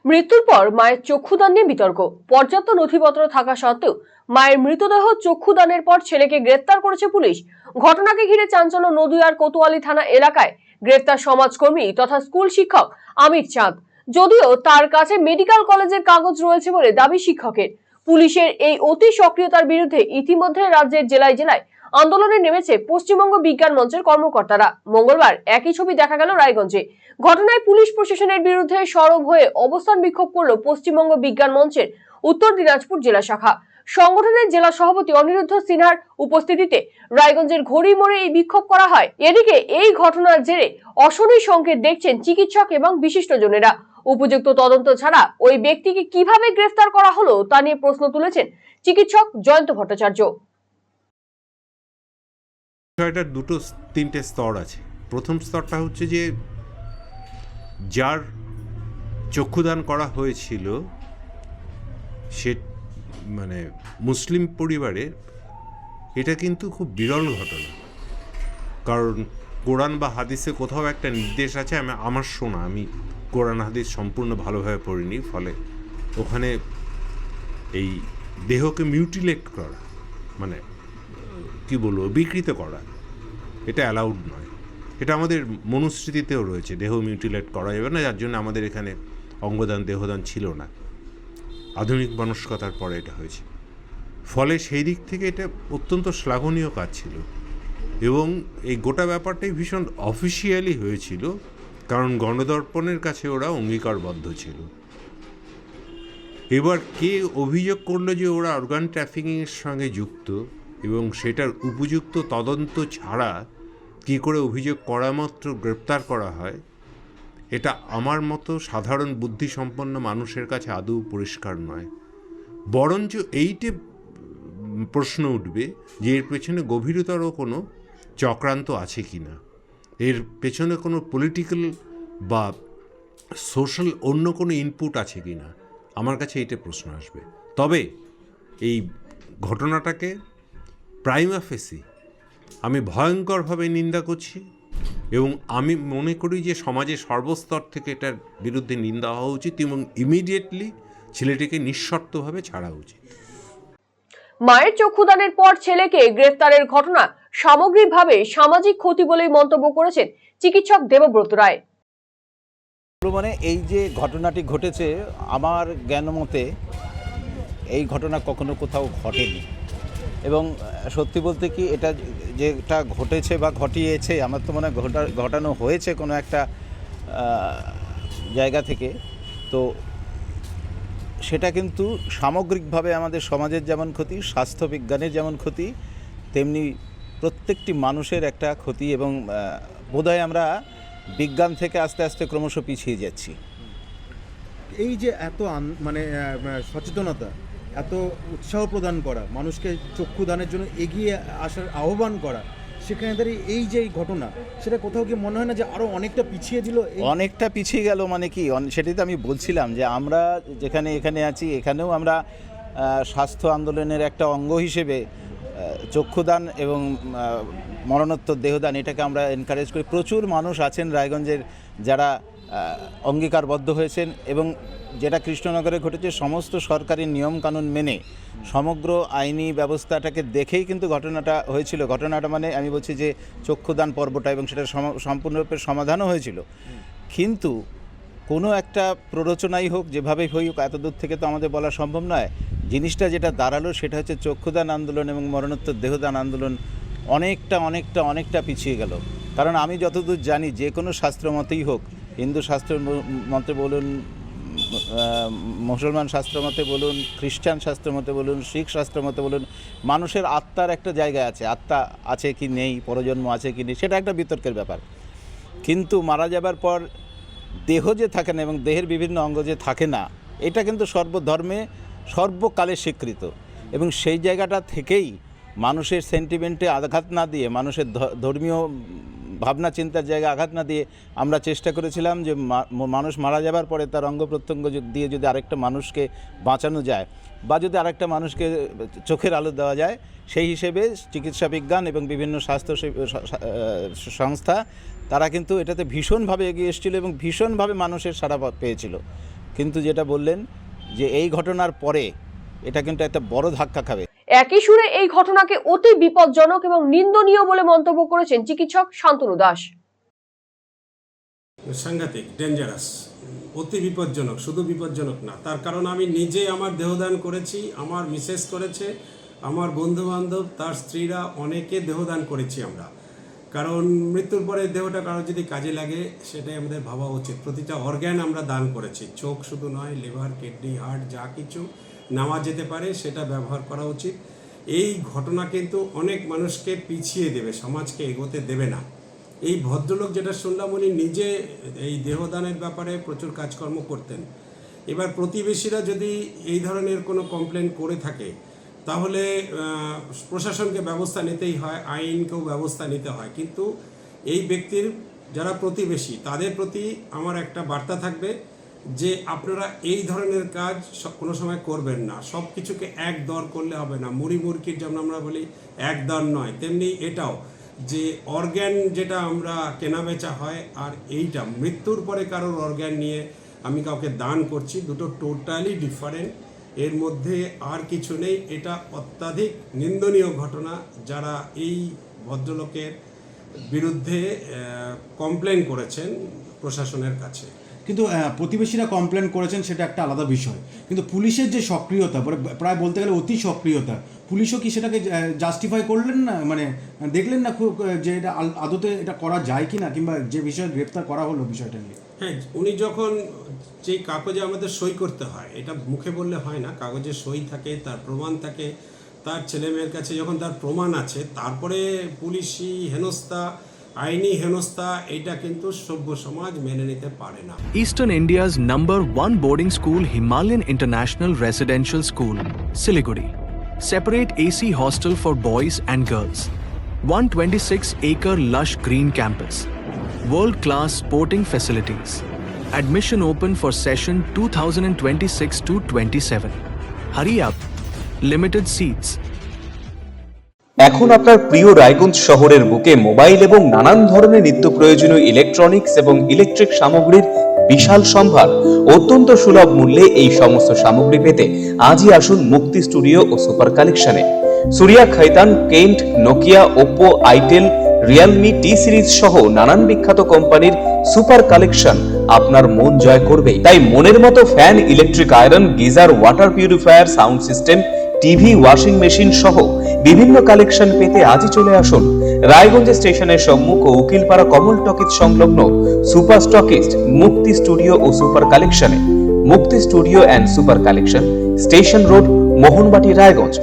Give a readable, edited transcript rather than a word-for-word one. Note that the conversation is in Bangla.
মৃত্যুর পর মায়ের চক্ষুদান নিয়ে বিতর্ক। পর্যাপ্ত নথিপত্র থাকা সত্ত্বেও মায়ের মৃতদেহ চক্ষুদানের পর ছেলেকে গ্রেফতার করেছে পুলিশ। ঘটনাকে ঘিরে চাঞ্চল্য নদিয়ার কোতোয়ালি থানা এলাকায়। গ্রেফতার সমাজকর্মী তথা স্কুল শিক্ষক আমির চাঁদ। যদিও তার কাছে মেডিকেল কলেজের কাগজ রয়েছে বলে দাবি শিক্ষকের। পুলিশের এই অতি সক্রিয়তার বিরুদ্ধে ইতিমধ্যে রাজ্যের জেলায় জেলায় আন্দোলনে নেমেছে পশ্চিমবঙ্গ বিজ্ঞান মঞ্চের কর্মকর্তারা। মঙ্গলবার একই ছবি দেখা গেল রায়গঞ্জে। ঘটনায় পুলিশ প্রশাসনের বিরুদ্ধে সরব হয়ে অবস্থান বিক্ষোভ করল পশ্চিমবঙ্গ বিজ্ঞান মঞ্চের উত্তর দিনাজপুর জেলা শাখা। সংগঠনের জেলা সভাপতি অনিরুদ্ধ সিনহার উপস্থিতিতে রায়গঞ্জের ঘড়ি মোড়ে এই বিক্ষোভ করা হয়। এদিকে এই ঘটনার জেরে অশনি সংকেত দেখছেন চিকিৎসক এবং বিশিষ্টজনেরা। উপযুক্ত তদন্ত ছাড়া ওই ব্যক্তিকে কিভাবে গ্রেফতার করা হলো তা নিয়ে প্রশ্ন তুলেছেন চিকিৎসক জয়ন্ত ভট্টাচার্য। বিষয়টার তিনটে স্তর আছে। প্রথম স্তরটা হচ্ছে যে যার চক্ষুদান করা হয়েছিল সে মানে মুসলিম পরিবারে, এটা কিন্তু খুব বিরল ঘটনা। কারণ কোরআন বা হাদিসে কোথাও একটা নির্দেশ আছে, আমার শোনা, আমি কোরআন হাদিস সম্পূর্ণ ভালোভাবে পড়িনি, ফলে ওখানে এই দেহকে মিউটিলেট করা, মানে কি বলবো, বিকৃত করা, এটা অ্যালাউড নয়। এটা আমাদের মনুস্মৃতিতেও রয়েছে, দেহ মিউটিলেট করা যাবে না, যার জন্য আমাদের এখানে অঙ্গদান দেহদান ছিল না। আধুনিক মানসিকতার পরে এটা হয়েছে। ফলে সেই দিক থেকে এটা অত্যন্ত শ্লাঘনীয় কাজ ছিল এবং এই গোটা ব্যাপারটাই ভীষণ অফিসিয়ালি হয়েছিল, কারণ গণদর্পণের কাছে ওরা অঙ্গীকারবদ্ধ ছিল। এবার কে অভিযোগ করলো যে ওরা অর্গান ট্রাফিকিংয়ের সঙ্গে যুক্ত এবং সেটার উপযুক্ত তদন্ত ছাড়া কী করে অভিযোগ করা মাত্র গ্রেপ্তার করা হয়, এটা আমার মতো সাধারণ বুদ্ধিসম্পন্ন মানুষের কাছে আদৌ পরিষ্কার নয়। বরঞ্চ এইটে প্রশ্ন উঠবে যে এর পেছনে গভীরতর কোনো চক্রান্ত আছে কি না, এর পেছনে কোনো পলিটিক্যাল বা সোশ্যাল অন্য কোনো ইনপুট আছে কি না। আমার কাছে এইটা প্রশ্ন আসবে। তবে এই ঘটনাটাকে প্রাইমা ফেসি আমি ভয়ঙ্করভাবে নিন্দা করছি এবং আমি মনে করি যে সমাজের সর্বস্তর থেকে এটার বিরুদ্ধে নিন্দা হওয়া উচিত এবং ইমিডিয়েটলি ছেলেটিকে নিঃশর্তভাবে ছাড়া উচিত। মায়ের চক্ষুদানের পর ছেলেকে গ্রেফতারের ঘটনা সামগ্রিকভাবে সামাজিক ক্ষতি বলেই মন্তব্য করেছেন চিকিৎসক দেবব্রত রায়। মানে এই যে ঘটনাটি ঘটেছে, আমার জ্ঞান মতে এই ঘটনা কখনো কোথাও ঘটেনি এবং সত্যি বলতে কি এটা যেটা ঘটেছে বা ঘটিয়েছে, আমার তো মনে হয় ঘটানো হয়েছে কোনো একটা জায়গা থেকে। তো সেটা কিন্তু সামগ্রিকভাবে আমাদের সমাজের যেমন ক্ষতি, স্বাস্থ্যবিজ্ঞানের যেমন ক্ষতি, তেমনি প্রত্যেকটি মানুষের একটা ক্ষতি এবং বোধহয় আমরা বিজ্ঞান থেকে আস্তে আস্তে ক্রমশ পিছিয়ে যাচ্ছি। এই যে এত মানে সচেতনতা, এত উৎসাহ প্রদান করা, মানুষকে চক্ষুদানের জন্য এগিয়ে আসার আহ্বান করা, সেখানে দাঁড়িয়ে এই যে ঘটনা, সেটা কোথাও কি মনে হয় না যে আরও অনেকটা পিছিয়ে দিল? অনেকটা পিছিয়ে গেল মানে কি, সেটাই তো আমি বলছিলাম যে আমরা এখানে আছি, এখানেও আমরা স্বাস্থ্য আন্দোলনের একটা অঙ্গ হিসেবে চক্ষুদান এবং মরণোত্তর দেহদান এটাকে আমরা এনকারেজ করি। প্রচুর মানুষ আছেন রায়গঞ্জের যারা অঙ্গীকারবদ্ধ হয়েছেন এবং যেটা কৃষ্ণনগরে ঘটেছে সমস্ত সরকারি নিয়মকানুন মেনে সমগ্র আইনি ব্যবস্থাটাকে দেখেই কিন্তু ঘটনাটা হয়েছিল। ঘটনাটা মানে আমি বলছি যে চক্ষুদান পর্বটা, এবং সেটা সম্পূর্ণরূপে সমাধানও হয়েছিল। কিন্তু কোনো একটা প্ররোচনাই হোক, যেভাবেই হোক, এত দূর থেকে তো আমাদের বলা সম্ভব নয়। জিনিসটা যেটা দাঁড়ালো সেটা হচ্ছে চক্ষুদান আন্দোলন এবং মরণোত্তর দেহদান আন্দোলন অনেকটা পিছিয়ে গেল। কারণ আমি যতদূর জানি, যে কোনো শাস্ত্রমতেই হোক, হিন্দু শাস্ত্র মতে বলুন, মুসলমান শাস্ত্র মতে বলুন, খ্রিস্টান শাস্ত্র মতে বলুন, শিখ শাস্ত্র মতে বলুন, মানুষের আত্মার একটা জায়গা আছে। আত্মা আছে কি নেই, পরজন্ম আছে কি নেই, সেটা একটা বিতর্কের ব্যাপার। কিন্তু মারা যাবার পর দেহ যে থাকে না এবং দেহের বিভিন্ন অঙ্গ যে থাকে না, এটা কিন্তু সর্বধর্মে সর্বকালে স্বীকৃত। এবং সেই জায়গাটা থেকেই মানুষের সেন্টিমেন্টে আঘাত না দিয়ে, মানুষের ধর্মীয় ভাবনা চিন্তার জায়গায় আঘাত না দিয়ে আমরা চেষ্টা করেছিলাম যে মানুষ মারা যাবার পরে তার অঙ্গ প্রত্যঙ্গ দিয়ে যদি আরেকটা মানুষকে বাঁচানো যায় বা যদি আরেকটা মানুষকে চোখের আলো দেওয়া যায়, সেই হিসেবে চিকিৎসা বিজ্ঞান এবং বিভিন্ন স্বাস্থ্য সংস্থা তারা কিন্তু এটাতে ভীষণভাবে এগিয়ে এসেছিল এবং ভীষণভাবে মানুষের সাড়া পেয়েছিল। কিন্তু যেটা বললেন যে এই ঘটনার পরে এটা কিন্তু একটা বড় ধাক্কা খাবে। একই সুরে এই ঘটনাকে অতি বিপজ্জনক এবং নিন্দনীয় বলে মন্তব্য করেছেন চিকিৎসক শান্তনু দাস। সাংঘাতিক, ডেঞ্জারাস, অতি বিপজ্জনক। শুধু বিপজ্জনক না, তার কারণ আমি নিজে আমার দেহদান করেছি, আমার মিসেস করেছে, আমার বন্ধু বান্ধব তার স্ত্রীরা অনেকে দেহদান করেছি আমরা। কারণ মৃত্যুর পরে দেহটা কারো যদি কাজে লাগে সেটাই আমাদের ভাবা উচিত। প্রতিটা অর্গ্যান আমরা দান করেছি, চোখ শুধু নয়, লিভার, কিডনি, হার্ট, যা কিছু নেওয়া যেতে পারে সেটা ব্যবহার করা উচিত। এই ঘটনা কিন্তু অনেক মানুষকে পিছিয়ে দেবে, সমাজকে এগোতে দেবে না। এই ভদ্রলোক যেটা শুনলাম, উনি নিজে এই দেহদানের ব্যাপারে প্রচুর কাজকর্ম করতেন। এবার প্রতিবেশীরা যদি এই ধরনের কোনো কমপ্লেন করে থাকে তাহলে প্রশাসনকে ব্যবস্থা নিতেই হয়, আইনকেও ব্যবস্থা নিতে হয়। কিন্তু এই ব্যক্তির যারা প্রতিবেশী তাদের প্রতি আমার একটা বার্তা থাকবে যে আপনারা এই ধরনের কাজ কোনো সময় করবেন না। সব কিছুকে এক দর করলে হবে না। মুড়ি মুরগির যেমন আমরা বলি এক দর নয়, তেমনি এটাও যে অর্গ্যান যেটা আমরা কেনাবেচা হয় আর এইটা মৃত্যুর পরে কারোর অর্গ্যান নিয়ে আমি কাউকে দান করছি, দুটো টোটালি ডিফারেন্ট। এর মধ্যে আর কিছু নেই। এটা অত্যাধিক নিন্দনীয় ঘটনা। যারা এই ভদ্রলোকের বিরুদ্ধে কমপ্লেন করেছেন প্রশাসনের কাছে, কিন্তু প্রতিবেশীরা কমপ্লেন করেছেন সেটা একটা আলাদা বিষয়, কিন্তু পুলিশের যে সক্রিয়তা, প্রায় বলতে গেলে অতি সক্রিয়তা, পুলিশও কি সেটাকে জাস্টিফাই করলেন না? মানে দেখলেন না খুব যে এটা আদতে এটা করা যায় কি না, কিংবা যে বিষয়ে গ্রেপ্তার করা হলো বিষয়টা নিয়ে? হ্যাঁ, উনি যখন যেই কাগজে আমাদের সই করতে হয়, এটা মুখে বললে হয় না, কাগজে সই থাকে, তার প্রমাণ থাকে, তার ছেলেমেয়ের কাছে যখন তার প্রমাণ আছে, তারপরে পুলিশি হেনস্থা, আইনি হেনস্থা, এটা কিন্তু সভ্য সমাজ মেনে নিতে পারে না। Eastern India's #1 boarding school, Himalayan International Residential School, Siliguri. Separate AC hostel for boys and girls. 126-acre lush green campus. World-class sporting facilities. Admission open for session 2026-27. Hurry up. Limited seats. এখন আপনার প্রিয় রায়গঞ্জ শহরের বুকে মোবাইল এবং নানান ধরনের নিত্য প্রয়োজনীয় ইলেকট্রনিক্স এবং ইলেকট্রিক সামগ্রীর বিশাল সম্ভার অত্যন্ত সুলভ মূল্যে এই সমস্ত সামগ্রী পেতে আজই আসুন মুক্তি স্টুডিও ও সুপার কালেকশনে। Surya, Khaitan, Kent, Nokia, Oppo, Itel, Realme, T Series সহ নানান বিখ্যাত কোম্পানির সুপার কালেকশন আপনার মন জয় করবে। তাই মনের মতো fan, electric iron, geyser, water purifier, sound system, TV, washing machine সহ বিভিন্ন কালেকশন পেতে আজই চলে আসুন রায়গঞ্জ স্টেশনের সম্মুখ ও উকিলপাড়া কমল টকিজ সংলগ্ন সুপার স্টকিস্ট মুক্তি স্টুডিও ও সুপার কালেকশনে। মুক্তি studio and super collection, station road, Mohanbati, Raiganj.